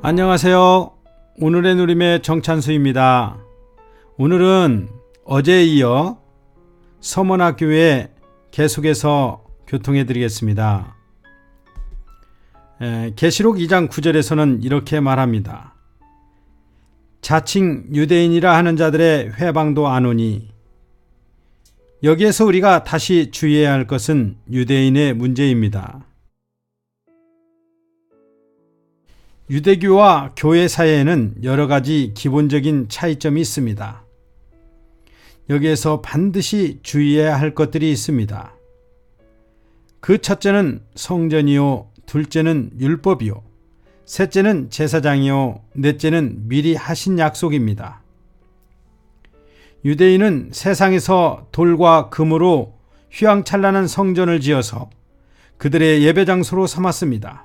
안녕하세요. 오늘의 누림의 정찬수입니다. 오늘은 어제에 이어 서문학교회 계속해서 교통해 드리겠습니다. 계시록 2장 9절에서는 이렇게 말합니다. 자칭 유대인이라 하는 자들의 회방도 안 오니. 여기에서 우리가 다시 주의해야 할 것은 유대인의 문제입니다. 유대교와 교회 사이에는 여러 가지 기본적인 차이점이 있습니다. 여기에서 반드시 주의해야 할 것들이 있습니다. 그 첫째는 성전이요, 둘째는 율법이요, 셋째는 제사장이요, 넷째는 미리 하신 약속입니다. 유대인은 세상에서 돌과 금으로 휘황찬란한 성전을 지어서 그들의 예배장소로 삼았습니다.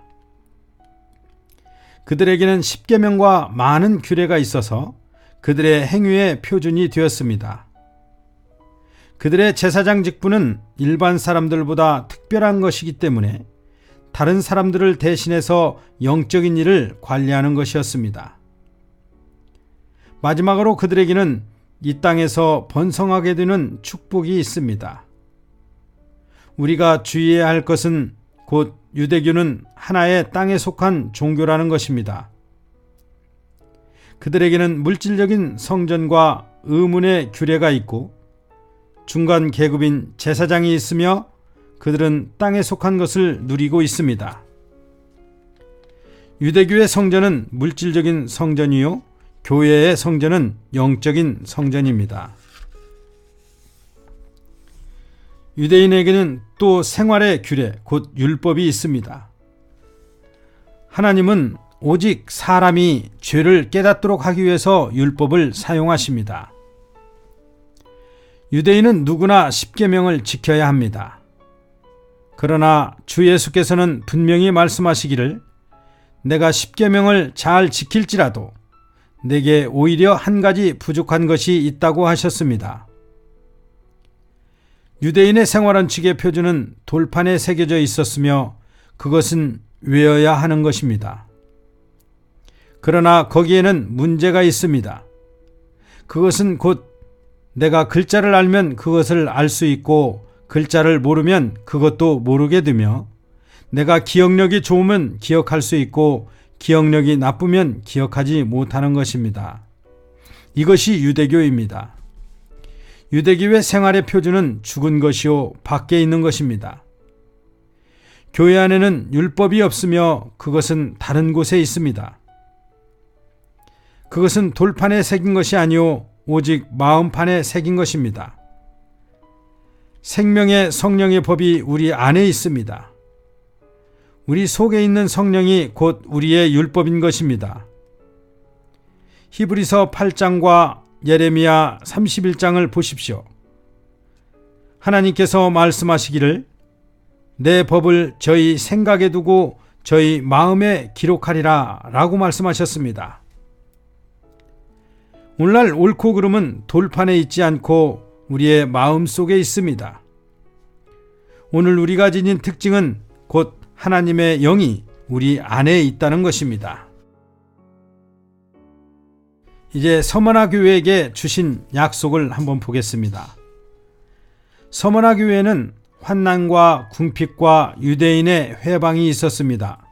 그들에게는 십계명과 많은 규례가 있어서 그들의 행위의 표준이 되었습니다. 그들의 제사장 직분은 일반 사람들보다 특별한 것이기 때문에 다른 사람들을 대신해서 영적인 일을 관리하는 것이었습니다. 마지막으로 그들에게는 이 땅에서 번성하게 되는 축복이 있습니다. 우리가 주의해야 할 것은 곧 유대교는 하나의 땅에 속한 종교라는 것입니다. 그들에게는 물질적인 성전과 의문의 규례가 있고 중간 계급인 제사장이 있으며 그들은 땅에 속한 것을 누리고 있습니다. 유대교의 성전은 물질적인 성전이요, 교회의 성전은 영적인 성전입니다. 유대인에게는 또 생활의 규례, 곧 율법이 있습니다. 하나님은 오직 사람이 죄를 깨닫도록 하기 위해서 율법을 사용하십니다. 유대인은 누구나 십계명을 지켜야 합니다. 그러나 주 예수께서는 분명히 말씀하시기를 내가 십계명을 잘 지킬지라도 내게 오히려 한 가지 부족한 것이 있다고 하셨습니다. 유대인의 생활원칙의 표준은 돌판에 새겨져 있었으며 그것은 외워야 하는 것입니다. 그러나 거기에는 문제가 있습니다. 그것은 곧 내가 글자를 알면 그것을 알 수 있고 글자를 모르면 그것도 모르게 되며 내가 기억력이 좋으면 기억할 수 있고 기억력이 나쁘면 기억하지 못하는 것입니다. 이것이 유대교입니다. 유대교의 생활의 표준은 죽은 것이요 밖에 있는 것입니다. 교회 안에는 율법이 없으며 그것은 다른 곳에 있습니다. 그것은 돌판에 새긴 것이 아니요 오직 마음판에 새긴 것입니다. 생명의 성령의 법이 우리 안에 있습니다. 우리 속에 있는 성령이 곧 우리의 율법인 것입니다. 히브리서 8장과 예레미야 31장을 보십시오. 하나님께서 말씀하시기를 내 법을 저희 생각에 두고 저희 마음에 기록하리라 라고 말씀하셨습니다. 오늘날 옳고 그름은 돌판에 있지 않고 우리의 마음 속에 있습니다. 오늘 우리가 지닌 특징은 곧 하나님의 영이 우리 안에 있다는 것입니다. 이제 서머나 교회에게 주신 약속을 한번 보겠습니다. 서머나 교회에는 환난과 궁핍과 유대인의 회방이 있었습니다.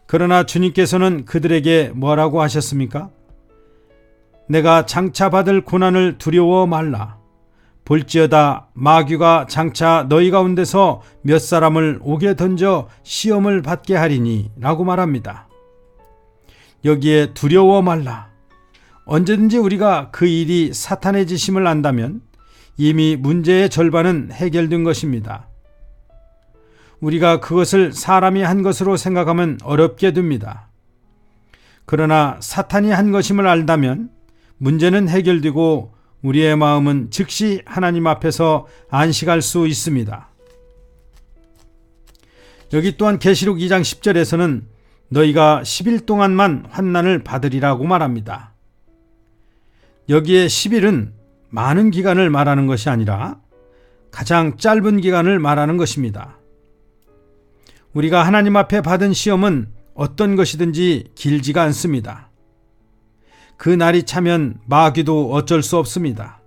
그러나 주님께서는 그들에게 뭐라고 하셨습니까? 내가 장차 받을 고난을 두려워 말라. 볼지어다 마귀가 장차 너희 가운데서 몇 사람을 옥에 던져 시험을 받게 하리니 라고 말합니다. 여기에 두려워 말라. 언제든지 우리가 그 일이 사탄의 짓임을 안다면 이미 문제의 절반은 해결된 것입니다. 우리가 그것을 사람이 한 것으로 생각하면 어렵게 됩니다. 그러나 사탄이 한 것임을 알다면 문제는 해결되고 우리의 마음은 즉시 하나님 앞에서 안식할 수 있습니다. 여기 또한 계시록 2장 10절에서는 너희가 10일 동안만 환난을 받으리라고 말합니다. 여기에 10일은 많은 기간을 말하는 것이 아니라 가장 짧은 기간을 말하는 것입니다. 우리가 하나님 앞에 받은 시험은 어떤 것이든지 길지가 않습니다. 그 날이 차면 마귀도 어쩔 수 없습니다.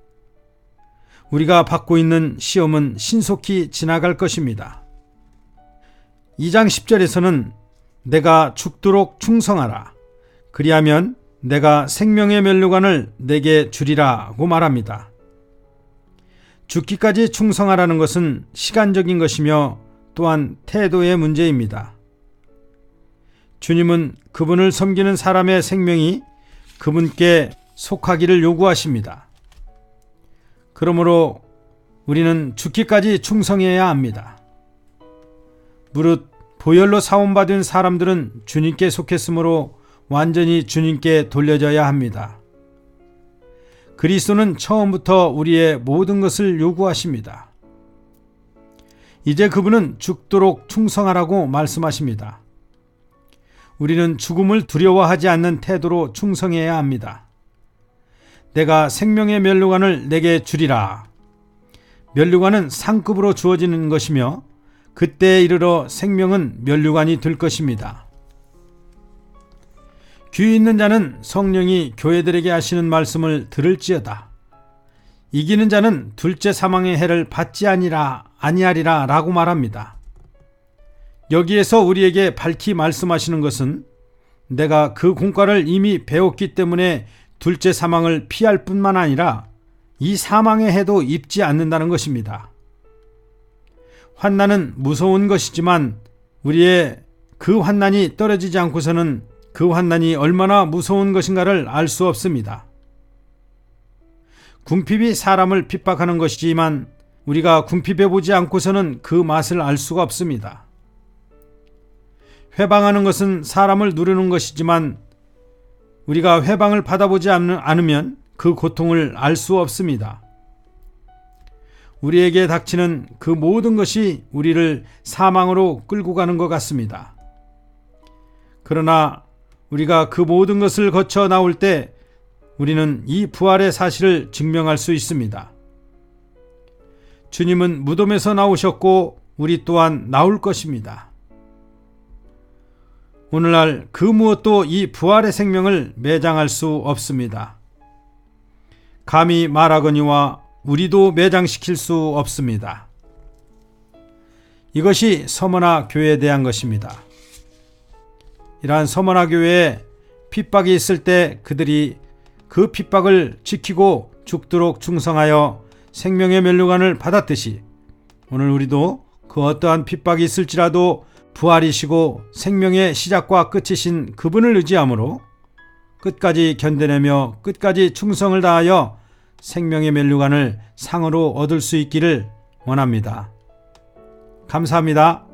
우리가 받고 있는 시험은 신속히 지나갈 것입니다. 2장 10절에서는 내가 죽도록 충성하라. 그리하면 내가 생명의 면류관을 내게 주리라고 말합니다. 죽기까지 충성하라는 것은 시간적인 것이며 또한 태도의 문제입니다. 주님은 그분을 섬기는 사람의 생명이 그분께 속하기를 요구하십니다. 그러므로 우리는 죽기까지 충성해야 합니다. 무릇 보혈로 사원받은 사람들은 주님께 속했으므로 완전히 주님께 돌려져야 합니다. 그리스도는 처음부터 우리의 모든 것을 요구하십니다. 이제 그분은 죽도록 충성하라고 말씀하십니다. 우리는 죽음을 두려워하지 않는 태도로 충성해야 합니다. 내가 생명의 면류관을 내게 주리라. 면류관은 상급으로 주어지는 것이며 그때에 이르러 생명은 면류관이 될 것입니다. 귀 있는 자는 성령이 교회들에게 하시는 말씀을 들을지어다. 이기는 자는 둘째 사망의 해를 받지 아니하리라 라고 말합니다. 여기에서 우리에게 밝히 말씀하시는 것은 내가 그 공과를 이미 배웠기 때문에 둘째 사망을 피할 뿐만 아니라 이 사망의 해도 입지 않는다는 것입니다. 환난은 무서운 것이지만 우리의 그 환난이 떨어지지 않고서는 그 환난이 얼마나 무서운 것인가를 알 수 없습니다. 궁핍이 사람을 핍박하는 것이지만 우리가 궁핍해 보지 않고서는 그 맛을 알 수가 없습니다. 회방하는 것은 사람을 누르는 것이지만 우리가 회방을 받아보지 않으면 그 고통을 알 수 없습니다. 우리에게 닥치는 그 모든 것이 우리를 사망으로 끌고 가는 것 같습니다. 그러나 우리가 그 모든 것을 거쳐 나올 때 우리는 이 부활의 사실을 증명할 수 있습니다. 주님은 무덤에서 나오셨고 우리 또한 나올 것입니다. 오늘날 그 무엇도 이 부활의 생명을 매장할 수 없습니다. 감히 말하거니와 우리도 매장시킬 수 없습니다. 이것이 서머나 교회에 대한 것입니다. 이러한 서머나 교회에 핍박이 있을 때 그들이 그 핍박을 지키고 죽도록 충성하여 생명의 면류관을 받았듯이 오늘 우리도 그 어떠한 핍박이 있을지라도 부활이시고 생명의 시작과 끝이신 그분을 의지함으로 끝까지 견뎌내며 끝까지 충성을 다하여 생명의 면류관을 상으로 얻을 수 있기를 원합니다. 감사합니다.